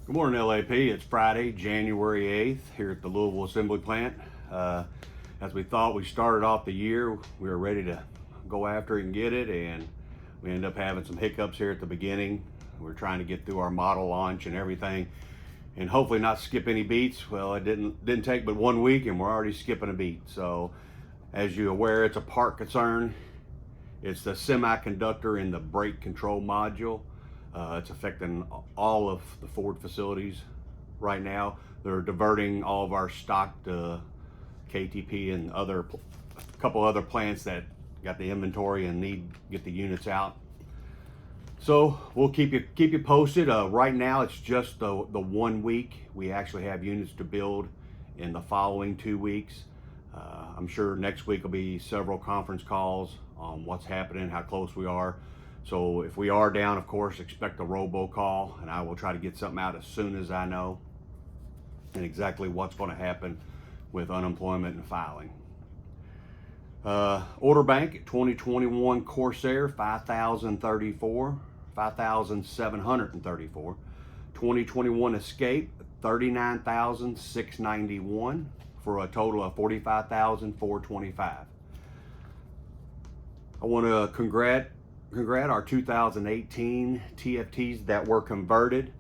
Good morning, LAP. It's Friday, January 8th, here at the Louisville Assembly Plant. As we thought, we started off the year, we were ready to go after it and get it, and we ended up having some hiccups here at the beginning. We're trying to get through our model launch and everything, and hopefully not skip any beats. Well, it didn't take but 1 week, and we're already skipping a beat. So, as you're aware, it's a part concern. It's the semiconductor in the brake control module. It's affecting all of the Ford facilities right now. They're diverting all of our stock to KTP and a couple other plants that got the inventory and need to get the units out. So we'll keep you posted. Right now it's just the 1 week. We actually have units to build in the following 2 weeks. I'm sure next week will be several conference calls on what's happening, how close we are. So if we are down, of course, expect a robocall, and I will try to get something out as soon as I know and exactly what's going to happen with unemployment and filing. Order bank 2021 Corsair 5,734. 2021 Escape 39,691 for a total of 45,425. I want to congrat our 2018 TFTs that were converted,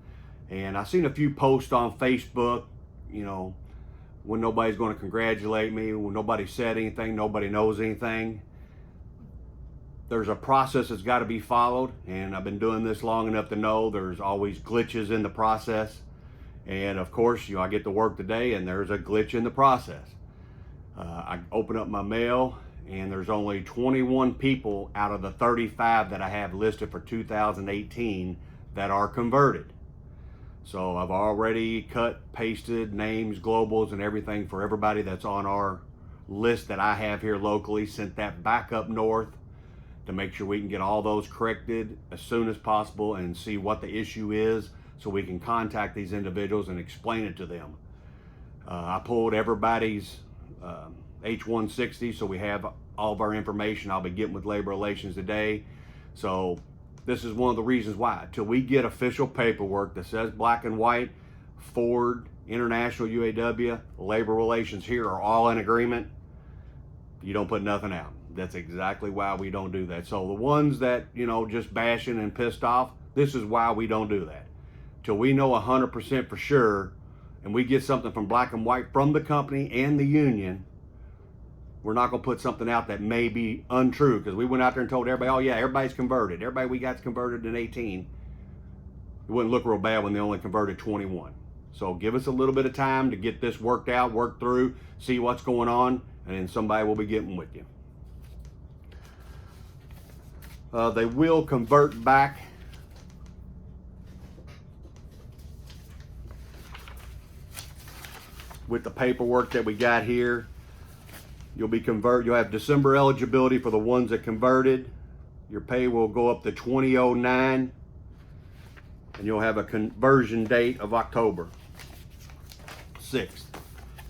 and I've seen a few posts on Facebook, when nobody's going to congratulate me, when nobody said anything, nobody knows anything. There's a process that's got to be followed, and I've been doing this long enough to know there's always glitches in the process. And of course, I get to work today and there's a glitch in the process. I open up my mail and there's only 21 people out of the 35 that I have listed for 2018 that are converted. So I've already cut, pasted names, globals, and everything for everybody that's on our list that I have here locally, sent that back up north to make sure we can get all those corrected as soon as possible and see what the issue is so we can contact these individuals and explain it to them. I pulled everybody's H-160, so we have all of our information. I'll be getting with Labor Relations today. So this is one of the reasons why. Till we get official paperwork that says black and white, Ford, International UAW, Labor Relations here are all in agreement, you don't put nothing out. That's exactly why we don't do that. So the ones that, just bashing and pissed off, this is why we don't do that. Till we know 100% for sure, and we get something from black and white from the company and the union, we're not going to put something out that may be untrue, because we went out there and told everybody, oh yeah, everybody's converted. Everybody we got's converted in 18. It wouldn't look real bad when they only converted 21. So give us a little bit of time to get this worked out, work through, see what's going on, and then somebody will be getting with you. They will convert back with the paperwork that we got here. You'll have December eligibility for the ones that converted. Your pay will go up to 2009, and you'll have a conversion date of October 6th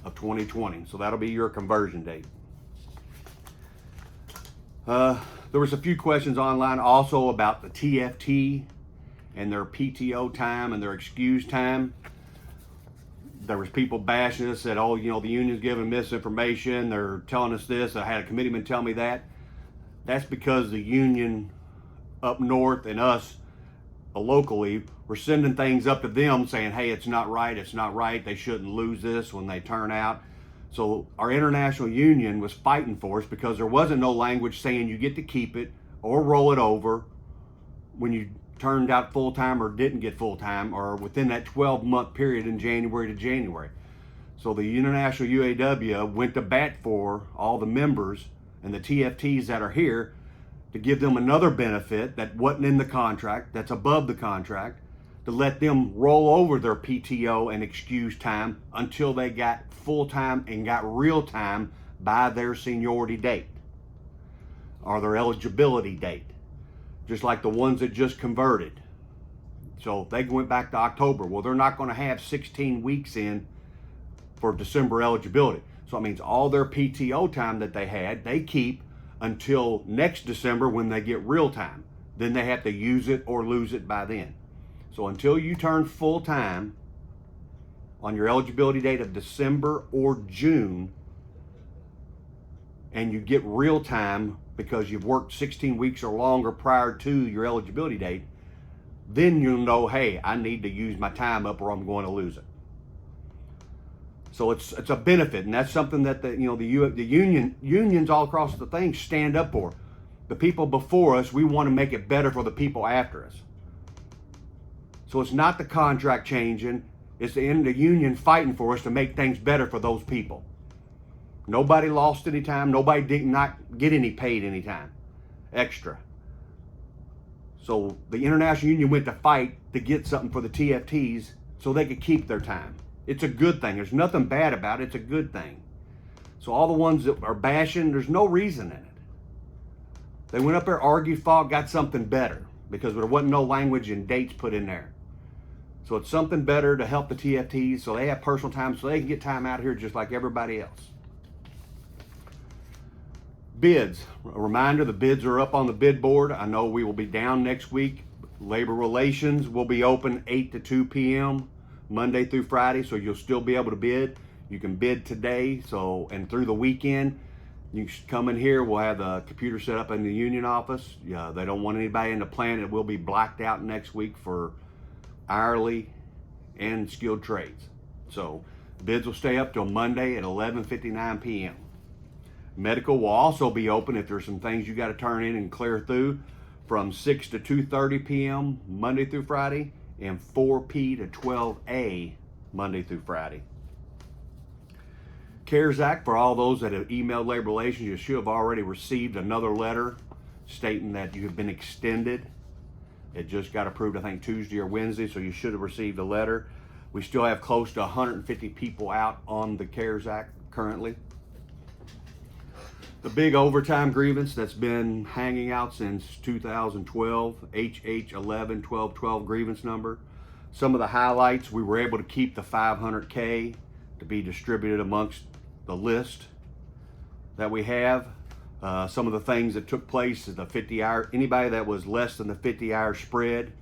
of 2020. So that'll be your conversion date. There was a few questions online also about the TFT and their PTO time and their excuse time. There was people bashing us, said, oh, the union's giving misinformation. They're telling us this. I had a committeeman tell me that. That's because the union up north and us locally were sending things up to them saying, hey, it's not right. It's not right. They shouldn't lose this when they turn out. So our international union was fighting for us because there wasn't no language saying you get to keep it or roll it over when you turned out full-time or didn't get full-time, or within that 12-month period in January to January. So the International UAW went to bat for all the members and the TFTs that are here to give them another benefit that wasn't in the contract, that's above the contract, to let them roll over their PTO and excuse time until they got full-time and got real time by their seniority date or their eligibility date, just like the ones that just converted. So they went back to October. Well, they're not going to have 16 weeks in for December eligibility. So it means all their PTO time that they had, they keep until next December when they get real time. Then they have to use it or lose it by then. So until you turn full time on your eligibility date of December or June, and you get real time because you've worked 16 weeks or longer prior to your eligibility date, then you'll know, hey, I need to use my time up or I'm going to lose it. So it's a benefit, and that's something that the unions all across the thing stand up for. The people before us, we want to make it better for the people after us. So it's not the contract changing, it's the union fighting for us to make things better for those people. Nobody lost any time, nobody did not get any paid any time extra. So the International Union went to fight to get something for the TFTs so they could keep their time. It's a good thing. There's nothing bad about it. It's a good thing. So all the ones that are bashing, there's no reason in it. They went up there, argued, fought, got something better because there wasn't no language and dates put in there. So it's something better to help the TFTs so they have personal time so they can get time out here just like everybody else. Bids. A reminder, the bids are up on the bid board. I know we will be down next week. Labor Relations will be open 8 to 2 p.m. Monday through Friday, so you'll still be able to bid. You can bid today, and through the weekend. You should come in here. We'll have the computer set up in the union office. Yeah, they don't want anybody in the plant. It will be blacked out next week for hourly and skilled trades. So bids will stay up till Monday at 11:59 p.m. Medical will also be open if there's some things you got to turn in and clear through from 6 to 2:30 p.m. Monday through Friday and 4 p to 12 a Monday through Friday. CARES Act, for all those that have emailed Labor Relations, you should have already received another letter stating that you have been extended. It just got approved, I think, Tuesday or Wednesday, so you should have received a letter. We still have close to 150 people out on the CARES Act currently. The big overtime grievance that's been hanging out since 2012, HH11-1212 grievance number. Some of the highlights, we were able to keep the $500K to be distributed amongst the list that we have. Some of the things that took place is the 50-hour, anybody that was less than the 50-hour spread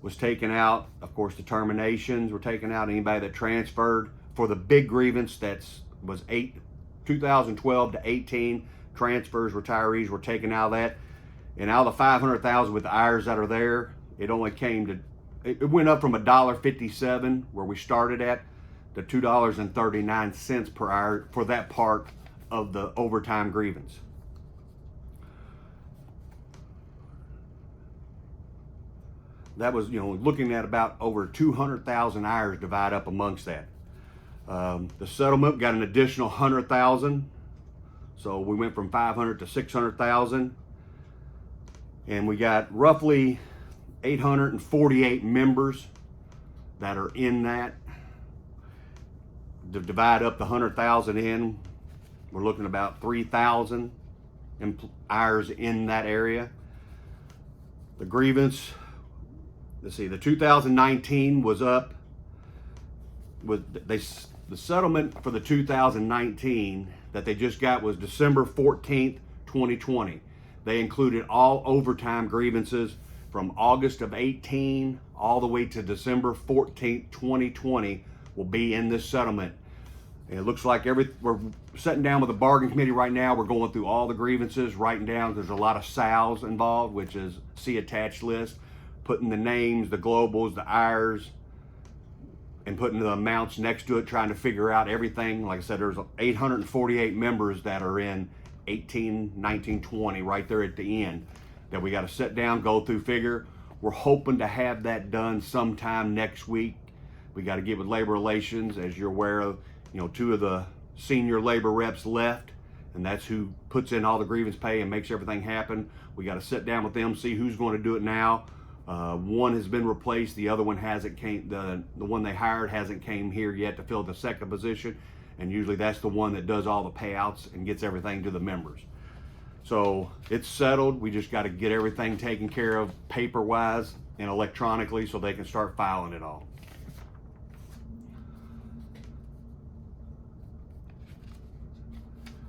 was taken out. Of course, the terminations were taken out. Anybody that transferred for the big grievance was 2012 to 18, transfers, retirees were taken out of that. And out of the 500,000 with the hours that are there, it only came to, it went up from $1.57 where we started at to $2.39 per hour for that part of the overtime grievance. That was, looking at about over 200,000 hours divided up amongst that. The settlement got an additional 100,000, so we went from 500 to 600,000, and we got roughly 848 members that are in that. To divide up the 100,000 in, we're looking about 3,000 hours in that area. The grievance, let's see, the 2019 was up with the settlement for the 2019 that they just got was December 14th, 2020. They included all overtime grievances from August of 18 all the way to December 14th, 2020 will be in this settlement. And it looks like we're sitting down with the bargaining committee right now. We're going through all the grievances, writing down. There's a lot of SALs involved, which is see attached list, putting the names, the globals, the hours, and putting the amounts next to it, trying to figure out everything. Like I said, there's 848 members that are in 18, 19, 20 right there at the end that we got to sit down, go through, figure. We're hoping to have that done sometime next week. We got to get with Labor Relations. As you're aware of, two of the senior labor reps left, and that's who puts in all the grievance pay and makes everything happen. We got to sit down with them, see who's going to do it now. One has been replaced, the other one hasn't came, the one they hired hasn't came here yet to fill the second position, and usually that's the one that does all the payouts and gets everything to the members. So it's settled. We just got to get everything taken care of paper-wise and electronically so they can start filing it all.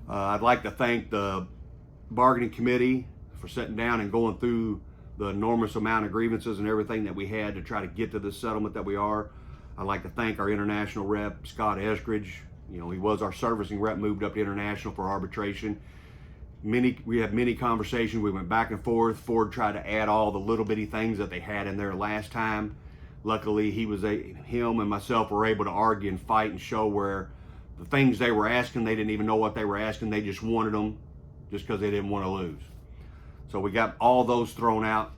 I'd like to thank the bargaining committee for sitting down and going through the enormous amount of grievances and everything that we had to try to get to this settlement that we are. I'd like to thank our international rep, Scott Eskridge. You know, he was our servicing rep, moved up to international for arbitration. We had many conversations. We went back and forth. Ford tried to add all the little bitty things that they had in there last time. Luckily, him and myself were able to argue and fight and show where the things they were asking, they didn't even know what they were asking. They just wanted them just because they didn't want to lose. So we got all those thrown out.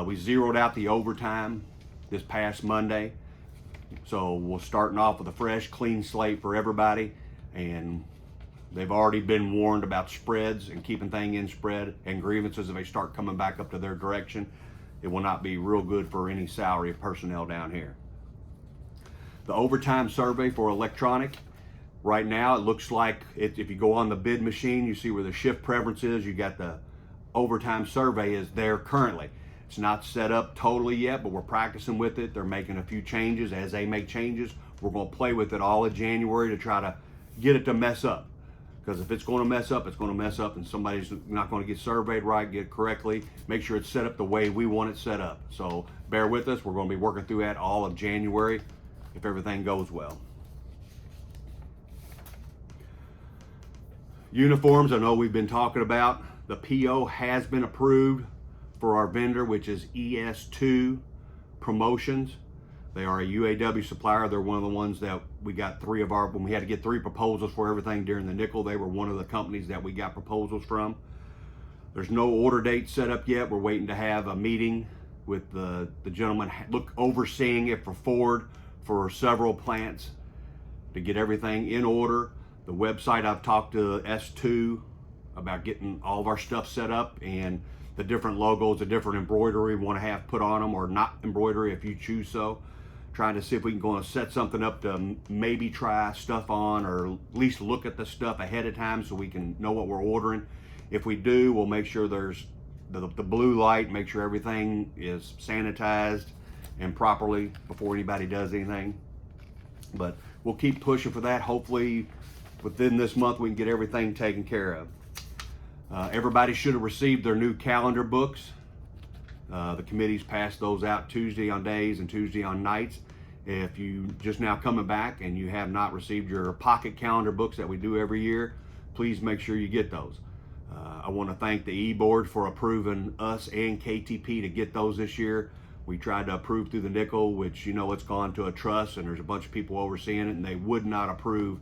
We zeroed out the overtime this past Monday. So we're starting off with a fresh, clean slate for everybody. And they've already been warned about spreads and keeping things in spread and grievances. If they start coming back up to their direction, it will not be real good for any salary personnel down here. The overtime survey for electronic, right now it looks like if you go on the bid machine, you see where the shift preference is. You got the overtime survey is there currently. It's not set up totally yet, but we're practicing with it. They're making a few changes. As they make changes, we're going to play with it all of January to try to get it to mess up. Because if it's going to mess up, it's going to mess up, and somebody's not going to get surveyed right, get it correctly, make sure it's set up the way we want it set up. So bear with us. We're going to be working through that all of January if everything goes well. Uniforms, I know we've been talking about. The PO has been approved for our vendor, which is ES2 Promotions. They are a UAW supplier. They're one of the ones that we got when we had to get 3 proposals for everything during the nickel, they were one of the companies that we got proposals from. There's no order date set up yet. We're waiting to have a meeting with the gentleman overseeing it for Ford for several plants to get everything in order. The website, I've talked to S2 about getting all of our stuff set up and the different logos, the different embroidery we want to have put on them, or not embroidery if you choose so. Trying to see if we can go and set something up to maybe try stuff on, or at least look at the stuff ahead of time so we can know what we're ordering. If we do, we'll make sure there's the blue light, make sure everything is sanitized and properly before anybody does anything. But we'll keep pushing for that. Hopefully within this month we can get everything taken care of. Everybody should have received their new calendar books. The committees passed those out Tuesday on days and Tuesday on nights. If you just now coming back and you have not received your pocket calendar books that we do every year, please make sure you get those. I want to thank the E-Board for approving us and KTP to get those this year. We tried to approve through the nickel, which you know it's gone to a trust and there's a bunch of people overseeing it, and they would not approve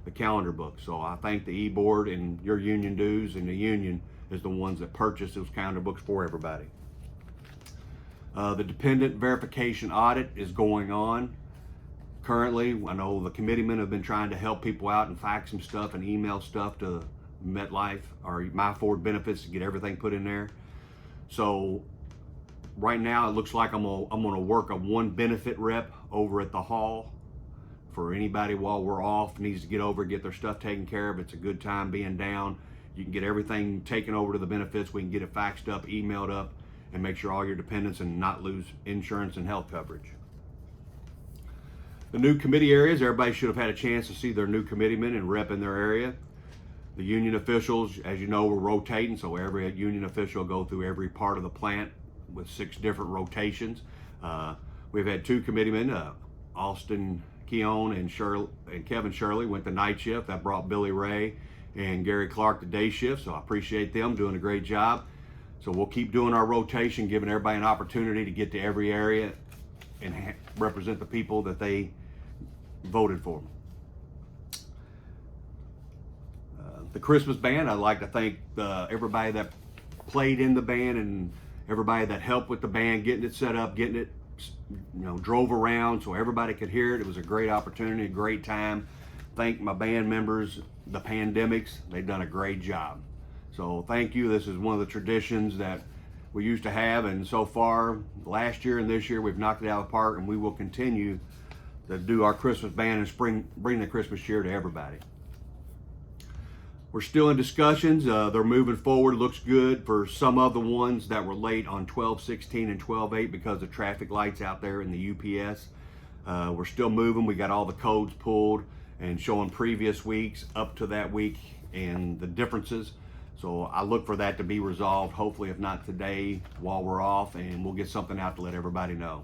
the calendar book. So I thank the E-Board and your union dues, and the union is the ones that purchase those calendar books for everybody. The dependent verification audit is going on currently. I know the committeemen have been trying to help people out and fax some stuff and email stuff to MetLife or My Ford Benefits to get everything put in there. So right now it looks like I'm gonna work a 1 benefit rep over at the hall for anybody while we're off needs to get over, get their stuff taken care of. It's a good time being down. You can get everything taken over to the benefits. We can get it faxed up, emailed up, and make sure all your dependents and not lose insurance and health coverage. The new committee areas, everybody should have had a chance to see their new committeemen and rep in their area. The union officials, as you know, we're rotating, so every union official will go through every part of the plant with 6 different rotations. We've had 2 committeemen, Austin Keown and Kevin Shirley went the night shift. That brought Billy Ray and Gary Clark to day shift, so I appreciate them doing a great job. So we'll keep doing our rotation, giving everybody an opportunity to get to every area and represent the people that they voted for. The Christmas band, I'd like to thank everybody that played in the band and everybody that helped with the band, getting it set up, getting it, drove around so everybody could hear it. It was a great opportunity, a great time. Thank my band members, the Pandemics. They've done a great job. So thank you. This is one of the traditions that we used to have, and so far, last year and this year, we've knocked it out of the park, and we will continue to do our Christmas band and bring the Christmas cheer to everybody. We're still in discussions. They're moving forward. Looks good for some of the ones that were late on 12/16 and 12/8 because of traffic lights out there in the UPS. We're still moving. We got all the codes pulled and showing previous weeks up to that week and the differences. So I look for that to be resolved, hopefully if not today while we're off, and we'll get something out to let everybody know.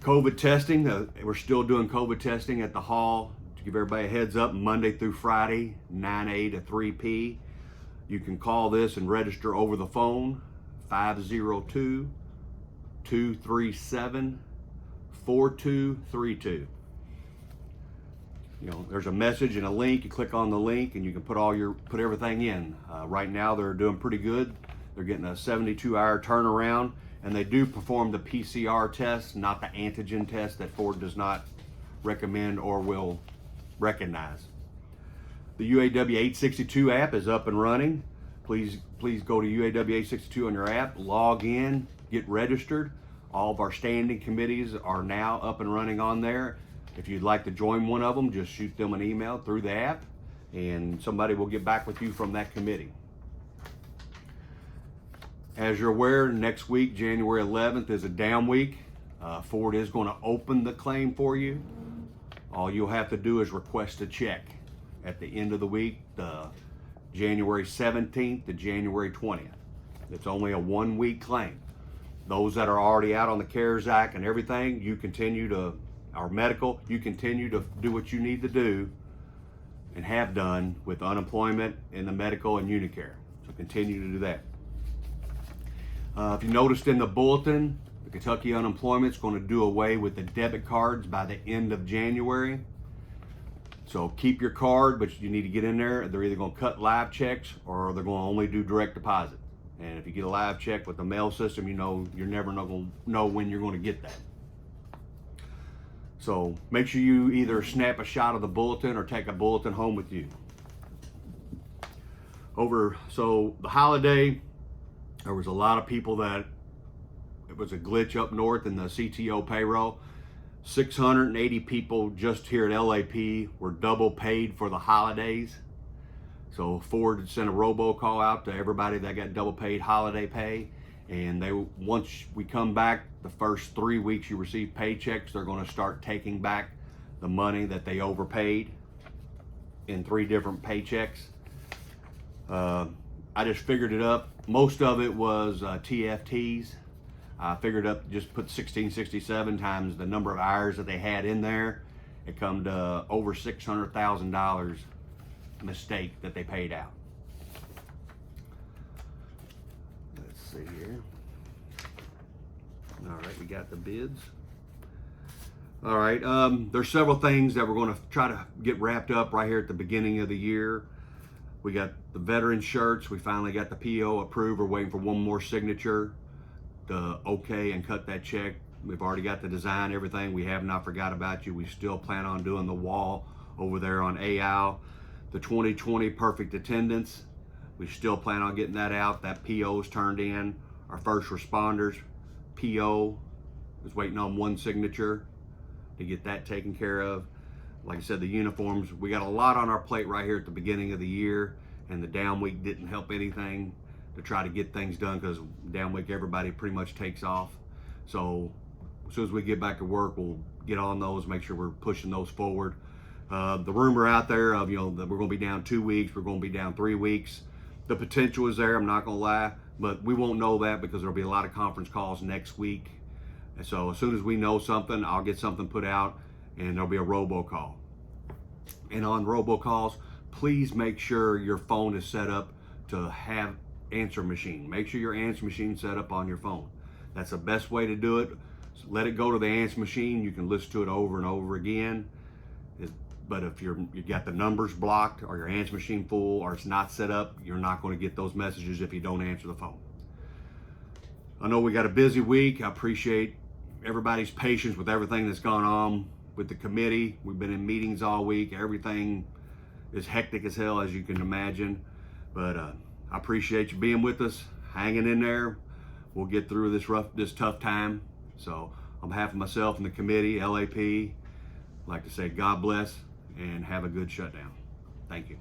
COVID testing, we're still doing COVID testing at the hall. To give everybody a heads up, Monday through Friday, 9 a to 3 p. You can call this and register over the phone, 502-237-4232. There's a message and a link. You click on the link and you can put everything in. Right now they're doing pretty good. They're getting a 72-hour turnaround, and they do perform the PCR test, not the antigen test that Ford does not recommend or will recognize. The UAW 862 app is up and running. Please go to UAW 862 on your app, log in, get registered. All of our standing committees are now up and running on there. If you'd like to join one of them, just shoot them an email through the app and somebody will get back with you from that committee. As you're aware, next week, January 11th, is a down week. Ford is going to open the claim for you. All you'll have to do is request a check at the end of the week, January 17th to January 20th. It's only a 1-week claim. Those that are already out on the CARES Act and everything, you continue to do what you need to do and have done with unemployment in the medical and Unicare. So continue to do that. If you noticed in the bulletin, the Kentucky unemployment is going to do away with the debit cards by the end of January. So keep your card, but you need to get in there. They're either going to cut live checks or they're going to only do direct deposit. And if you get a live check with the mail system, you're never going to know when you're going to get that. So make sure you either snap a shot of the bulletin or take a bulletin home with you. So the holiday, there was a lot of people that it was a glitch up north in the CTO payroll. 680 people just here at LAP were double paid for the holidays. So Ford sent a robocall out to everybody that got double paid holiday pay. And once we come back, the first 3 weeks you receive paychecks, they're going to start taking back the money that they overpaid in 3 different paychecks. I just figured it up. Most of it was TFTs. I figured up, just put 1667 times the number of hours that they had in there. It come to over $600,000 mistake that they paid out. Let's see here. All right, we got the bids. All right, there's several things that we're going to try to get wrapped up right here at the beginning of the year. We got the veteran shirts. We finally got the PO approved. We're waiting for one more signature to okay and cut that check. We've already got the design, everything. We have not forgot about you. We still plan on doing the wall over there on AL. The 2020 perfect attendance, we still plan on getting that out. That PO is turned in. Our first responders PO is waiting on one signature to get that taken care of. Like I said, the uniforms, we got a lot on our plate right here at the beginning of the year, and the down week didn't help anything to try to get things done, because down week everybody pretty much takes off. So as soon as we get back to work, we'll get on those, make sure we're pushing those forward. The rumor out there of, that we're going to be down 2 weeks, we're going to be down 3 weeks. The potential is there, I'm not going to lie, but we won't know that because there'll be a lot of conference calls next week. And so as soon as we know something, I'll get something put out and there'll be a robocall. And on robocalls, please make sure your phone is set up to have answer machine. Make sure your answer machine set up on your phone. That's the best way to do it. So let it go to the answer machine. You can listen to it over and over again. But if you got the numbers blocked or your answer machine full or it's not set up, you're not going to get those messages if you don't answer the phone. I know we got a busy week. I appreciate everybody's patience with everything that's gone on with the committee. We've been in meetings all week. Everything is hectic as hell, as you can imagine. But I appreciate you being with us, hanging in there. We'll get through this tough time. So on behalf of myself and the committee, LAP, I'd like to say God bless and have a good shutdown. Thank you.